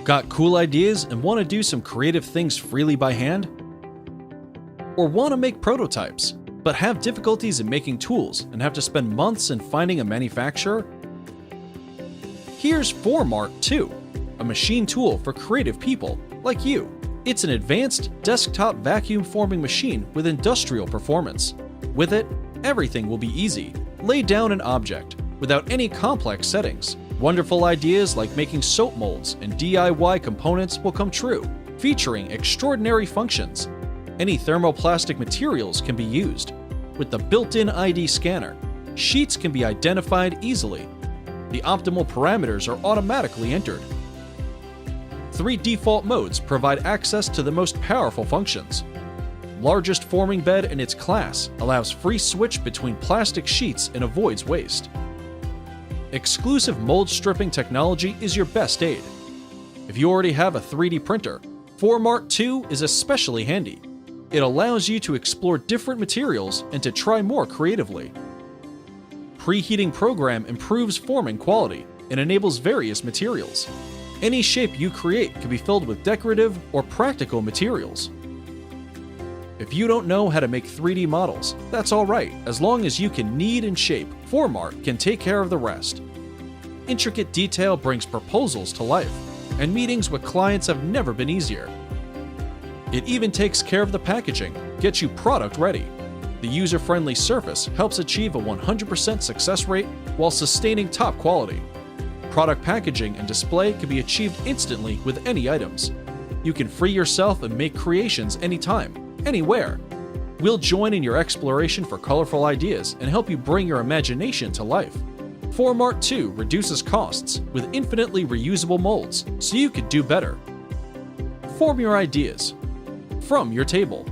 Got cool ideas and want to do some creative things freely by hand? Or want to make prototypes, but have difficulties in making tools and have to spend months in finding a manufacturer? Here's FORMART 2, a machine tool for creative people like you. It's an advanced desktop vacuum forming machine with industrial performance. With it, everything will be easy. Lay down an object without any complex settings. Wonderful ideas like making soap molds and DIY components will come true, featuring extraordinary functions. Any thermoplastic materials can be used. With the built-in ID scanner, sheets can be identified easily. The optimal parameters are automatically entered. 3 default modes provide access to the most powerful functions. Largest forming bed in its class allows free switch between plastic sheets and avoids waste. Exclusive mold stripping technology is your best aid. If you already have a 3D printer, FORMART 2 is especially handy. It allows you to explore different materials and to try more creatively. Preheating program improves forming quality and enables various materials. Any shape you create can be filled with decorative or practical materials. If you don't know how to make 3D models, that's alright, as long as you can knead and shape, FORMART can take care of the rest. Intricate detail brings proposals to life, and meetings with clients have never been easier. It even takes care of the packaging, gets you product ready. The user-friendly surface helps achieve a 100% success rate while sustaining top quality. Product packaging and display can be achieved instantly with any items. You can free yourself and make creations anytime, anywhere. We'll join in your exploration for colorful ideas and help you bring your imagination to life. FORMART 2 reduces costs with infinitely reusable molds, so you could do better. Form your ideas from your table.